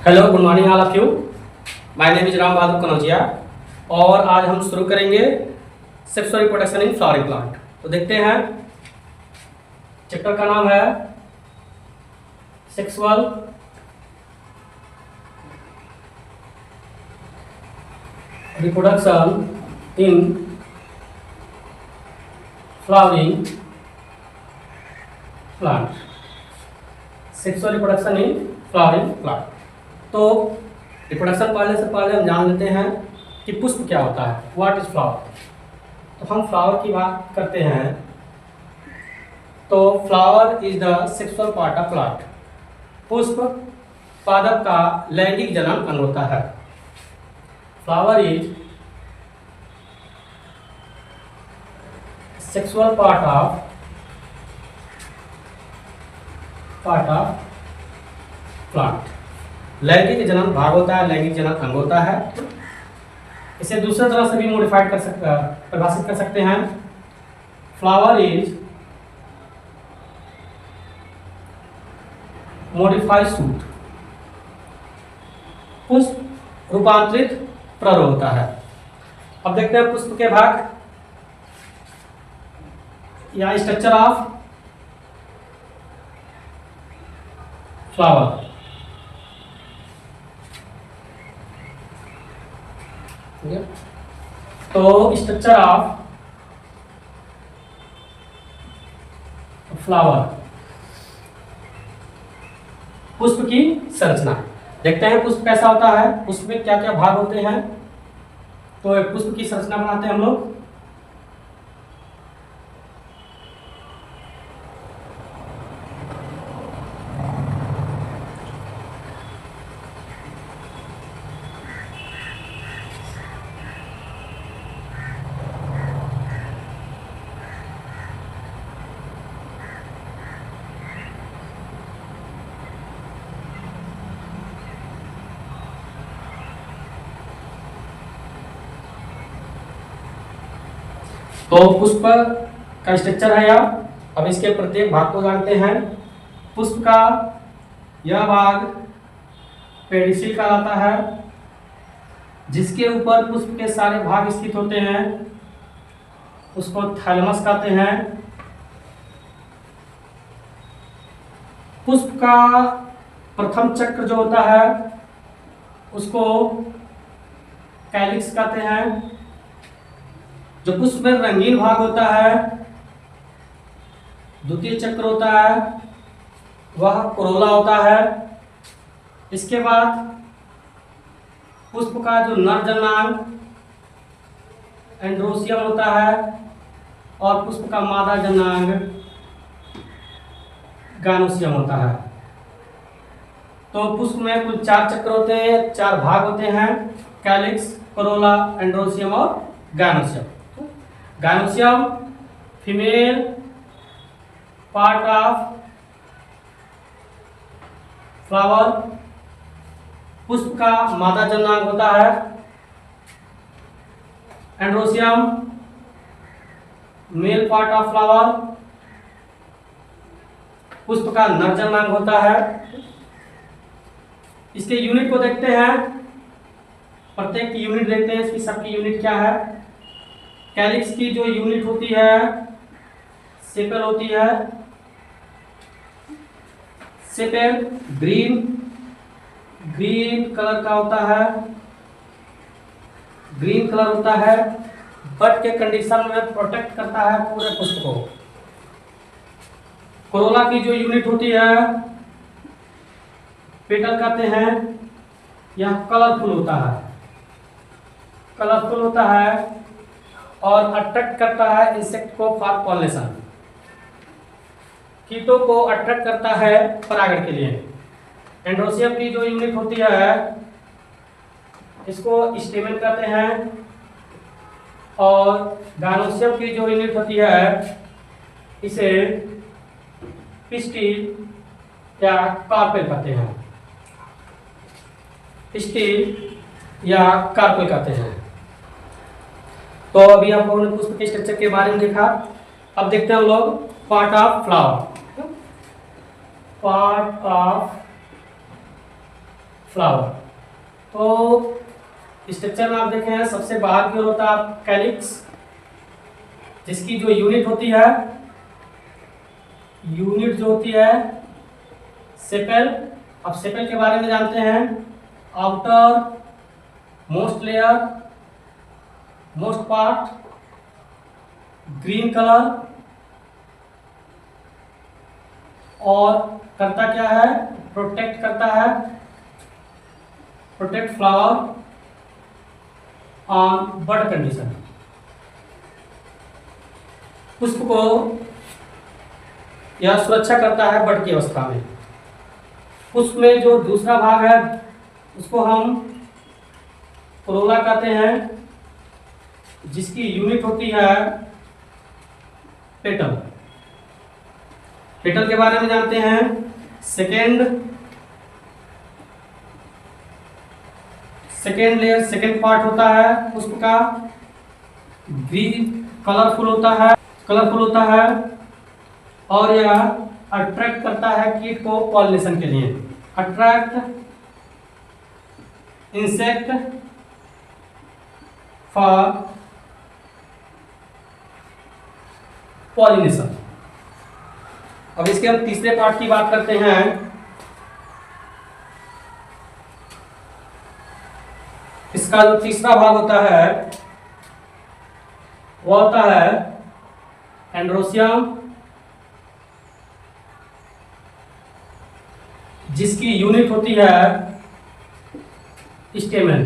Hello, good morning all of you. My name is Ram Bahadur Kanaujia और आज हम शुरू करेंगे sexual reproduction in flowering plant. तो देखते हैं, चैप्टर का नाम है sexual reproduction in flowering plant. Sexual reproduction in flowering plant. तो रिप्रोडक्शन पढ़ने से पहले हम जान लेते हैं कि पुष्प क्या होता है, व्हाट इज फ्लावर। तो हम फ्लावर की बात करते हैं तो flower is the sexual part of plant. पुष्प पादप का लैंगिक जनन अंग होता है। Flower is sexual part of plant. लैंगिक जनन भाग होता है, लैंगिक जनन अंग होता है। इसे दूसरे तरह से भी मॉडिफाइड परिभाषित कर सकते हैं। Flower is modified shoot. पुष्प रूपांतरित प्ररो होता है। अब देखते हैं पुष्प के भाग या स्ट्रक्चर ऑफ फ्लावर। तो स्ट्रक्चर ऑफ फ्लावर, पुष्प की संरचना देखते हैं। पुष्प कैसा होता है, पुष्प में क्या क्या भाग होते हैं। तो एक पुष्प की संरचना बनाते हैं हम लोग। तो पुष्प का स्ट्रक्चर है यह। अब इसके प्रत्येक भाग को जानते हैं। पुष्प का यह भाग पेडिसिल कहलाता है, जिसके ऊपर पुष्प के सारे भाग स्थित होते हैं। उसको थैलेमस कहते हैं। पुष्प का प्रथम चक्र जो होता है उसको कैलिक्स कहते हैं। जो पुष्प में रंगीन भाग होता है, द्वितीय चक्र होता है, वह कोरोला होता है। इसके बाद पुष्प का जो नर जननांग एंड्रोसियम होता है और पुष्प का मादा जननांग गानोसियम होता है। तो पुष्प में कुल 4 चक्र होते हैं, 4 भाग होते हैं, कैलिक्स, कोरोला, एंड्रोसियम और गानोसियम। गानोसियम फीमेल पार्ट ऑफ फ्लावर। पुष्प का मादा जननांग होता है। Androecium male part of flower. पुष्प का नर जननांग होता है। इसके यूनिट को देखते हैं, प्रत्येक की यूनिट देखते हैं, इसकी सबकी यूनिट क्या है। कैलिक्स की जो यूनिट होती है सेपेल होती है। सेपेल ग्रीन कलर का होता है, ग्रीन कलर होता है। बट के कंडीशन में प्रोटेक्ट करता है पूरे पुष्प को। कोरोला की जो यूनिट होती है पेटल कहते हैं। यह कलरफुल होता है, कलरफुल होता है और अट्रैक्ट करता है इंसेक्ट को फॉर पॉलिनेशन। कीटों को अट्रैक्ट करता है परागण के लिए। एंड्रोसियम की जो यूनिट होती है इसको स्टेमेन कहते हैं और गानोसियम की जो यूनिट होती है इसे पिस्टिल या कार्पेल कहते हैं। पिस्टिल या कार्पेल कहते हैं। तो अभी आप लोगों ने पुष्प के स्ट्रक्चर के बारे में देखा। अब देखते हैं हम लोग part of flower. Part of flower. तो स्ट्रक्चर में आप देखें हैं सबसे बाहर की ओर होता है कैलिक्स, जिसकी जो यूनिट होती है, यूनिट जो होती है सेपेल। अब सेपेल के बारे में जानते हैं, outer most layer, most part, green colour, और करता क्या है, प्रोटेक्ट करता है, protect flower on bird condition. पुष्प को यह सुरक्षा करता है बर्ड की अवस्था में। पुष्प में जो दूसरा भाग है उसको हम कोरोला कहते हैं, जिसकी यूनिट होती है पेटल। पेटल के बारे में जानते हैं, सेकेंड लेयर, सेकेंड पार्ट होता है पुष्प का, ग्रीन कलरफुल होता है और यह अट्रैक्ट करता है कीट को पॉलिनेशन के लिए। Attract insect for pollination. अब इसके हम तीसरे पार्ट की बात करते हैं। इसका जो तीसरा भाग होता है वो होता है एंड्रोसियम, जिसकी यूनिट होती है स्टेमन।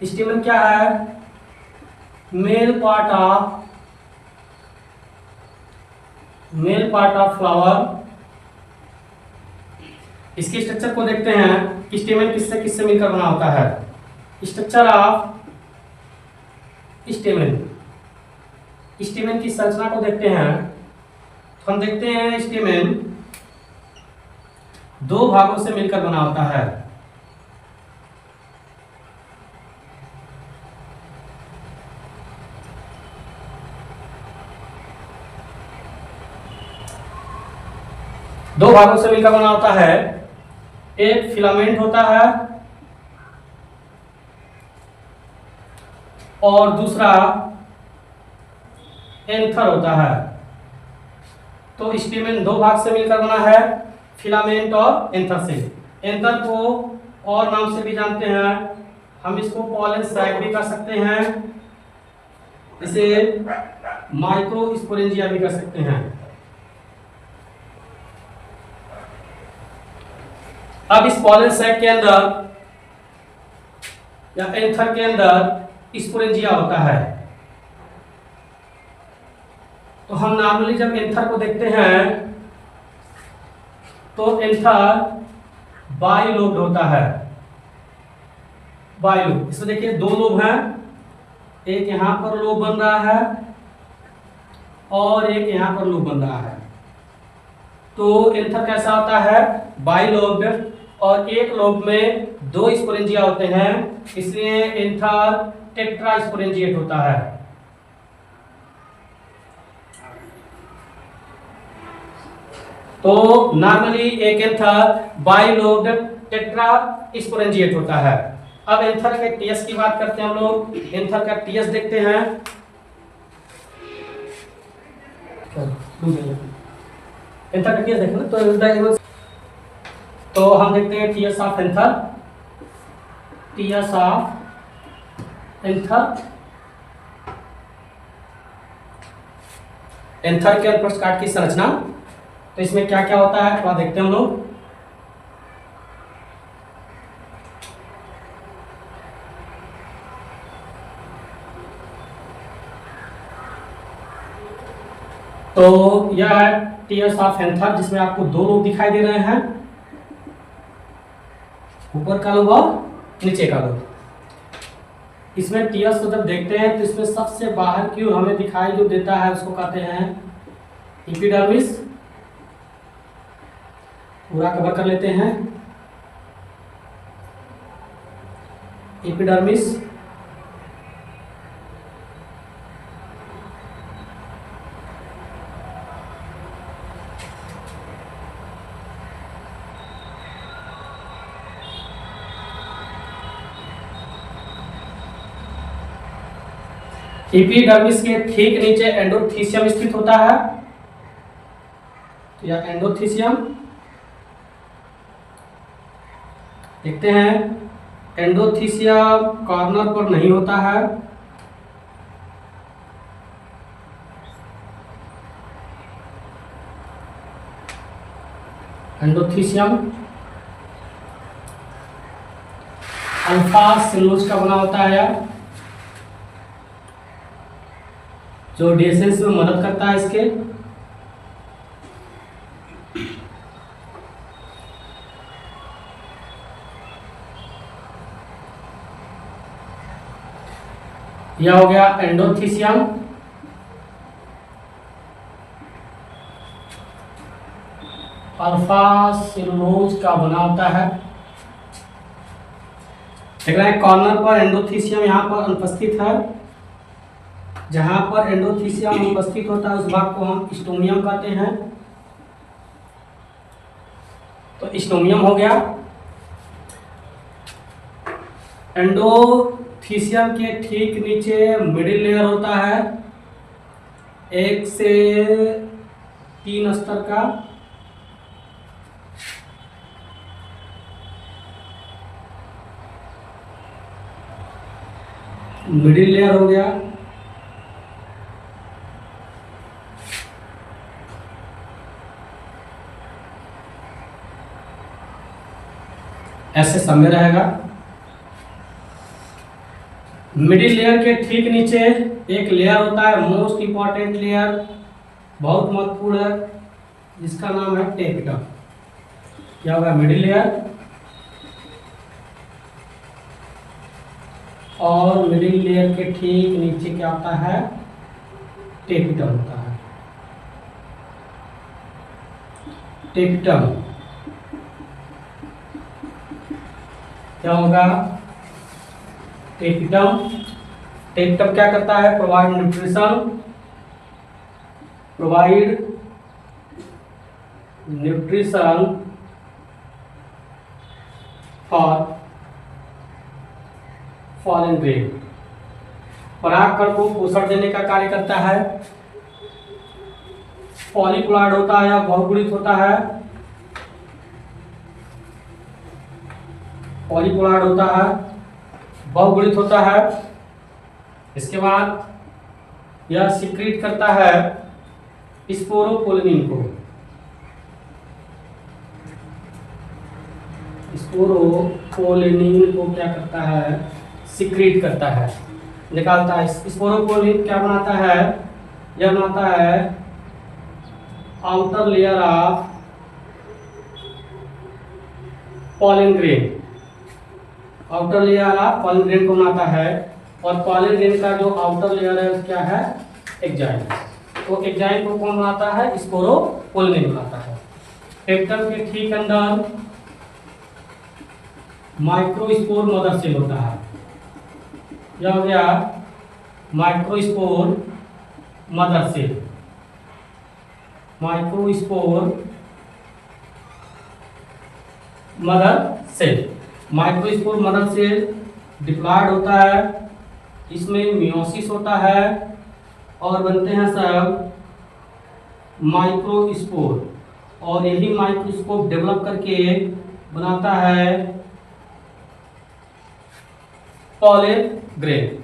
स्टेमन क्या है, मेल पार्ट ऑफ फ्लावर। इसके स्ट्रक्चर को देखते हैं, स्टेमन किससे किससे मिलकर बना होता है। स्ट्रक्चर ऑफ स्टेमन की संरचना को देखते हैं, तो हम देखते हैं स्टेमन दो भागों से मिलकर बना होता है। दो भागों से मिलकर बना होता है, एक फिलामेंट होता है और दूसरा एंथर होता है। तो स्टेमन दो भाग से मिलकर बना है, फिलामेंट और एंथर से। एंथर को और नाम से भी जानते हैं, हम इसको पॉलन सैक भी कर सकते हैं, इसे माइक्रोस्पोरेंजिया भी कर सकते हैं। अब इस पॉलन सैक के अंदर या एंथर के अंदर स्पोरेंजिया होता है। तो हम नॉर्मली जब एंथर को देखते हैं तो एंथर बाइलोब्ड होता है। बाइलोब, इसमें देखिए दो लोब हैं, एक यहां पर लोब बन रहा है और एक यहां पर लोब बन रहा है। तो एंथर कैसा होता है, बाइलोब्ड, और एक लोब में दो स्पोरेंजिया होते हैं, इसलिए एंथर टेट्रास्पोरेंजिएट होता है। तो नॉर्मली एक एंथर बाइलोब्ड टेट्रास्पोरेंजिएट होता है। अब एंथर के टीएस की बात करते हैं हम लोग। एंथर का टीएस देखते हैं, एंथर का टीएस देखें ना, तो हम देखते हैं TS of anther. TS of anther, anther के अल्पस्ट कार्ड की संरचना। तो इसमें क्या क्या होता है थोड़ा देखते हैं हम लोग। तो यह है टीएस ऑफ एंथर, जिसमें आपको दो लोब दिखाई दे रहे हैं, ऊपर का लोब और नीचे का लोब। इसमें टीएस को जब देखते हैं तो इसमें सबसे बाहर की ओर हमें दिखाई जो देता है उसको कहते हैं एपिडर्मिस। पूरा कवर कर लेते हैं, एपिडर्मिस। एपिडर्मिस के ठीक नीचे एंडोथीसियम स्थित होता है। तो यह एंडोथीसियम देखते हैं, एंडोथीसियम कॉर्नर पर नहीं होता है। एंडोथीसियम अल्फा सेलुलोज का बना होता है, जो डिसेंस में मदद करता है इसके। यह हो गया एंडोथीसियम। अल्फा सेलुलोज का बना होता है। देख रहे हैं कॉर्नर पर एंडोथीसियम यहाँ पर अनुपस्थित है। जहां पर एंडोथीसियम अनुपस्थित होता है उस भाग को हम स्टोमियम कहते हैं। तो स्टोमियम हो गया। एंडोथीसियम के ठीक नीचे मिडिल लेयर होता है, 1 से 3 स्तर का। मिडिल लेयर हो गया। ऐसे समय रहेगा। मिडिल लेयर के ठीक नीचे एक लेयर होता है, मोस्ट इंपॉर्टेंट लेयर, बहुत महत्वपूर्ण है, जिसका नाम है टेपिटम। क्या होगा? Middle layer. और मिडिल लेयर के ठीक नीचे क्या होता है? टेपिटम होता है। टेपिटम क्या होगा? टेपिटम। टेपिटम क्या करता है? Provide nutrition for fallen grain. परागकण को पोषण देने का कार्य करता है। पॉलीप्लॉइड होता है या बहुगुणित होता है। पॉलीप्लॉइड होता है, बहुगुणित होता है। इसके बाद यह सिक्रीट करता है स्पोरोपोलिन को। स्पोरोपोलिन को क्या करता है? सिक्रीट करता है, निकालता है। स्पोरोपोलिन क्या बनाता है? यह बनाता है outer layer of pollen grain. Outer layer of pollen grain को बनाता है। और पॉलन ग्रेन का जो आउटर लेयर है क्या है? एक्जाइल। तो एक्जाइल को कौन बनाता है? स्पोरोपोलिन बनाता है। टेपिटम के ठीक अंदर माइक्रोस्पोर मदर सेल होता है। यह हो गया microspore mother cell. Microspore mother cell. Microspore mother cell diploid होता है। इसमें मियोसिस होता है और बनते हैं सब माइक्रोस्पोर। और यही माइक्रोस्कोप डेवलप करके बनाता है पॉलन ग्रेन।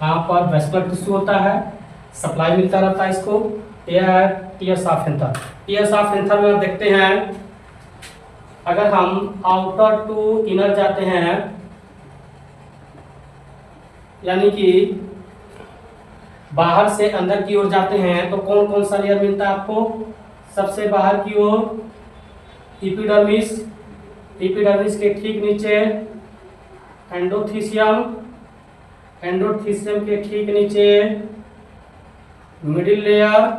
यहाँ पर वेस्कुलर टिश्यू होता है, सप्लाई मिलता रहता है इसको। यह है TS of anther. TS of anther में देखते हैं, अगर हम आउटर टू इनर जाते हैं, यानी कि बाहर से अंदर की ओर जाते हैं, तो कौन कौन सा लेयर मिलता है आपको? सबसे बाहर की ओर एपिडर्मिस। एपिडर्मिस के ठीक नीचे एंडोथीसियम। एंडोथीसियम के ठीक नीचे मिडिल लेयर।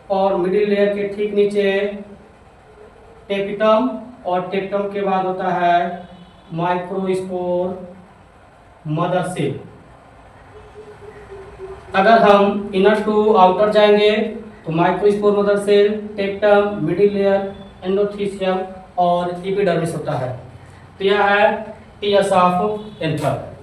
और मिडिल लेयर के ठीक नीचे टेपिटम। और टेपिटम के बाद होता है माइक्रोस्पोर मदर सेल। अगर हम इनर टू आउटर जाएंगे तो microspore mother cell, tapetum, middle layer, endothecium और एपिडर्मिस होता है। तो यह है टीएस ऑफ एंथर।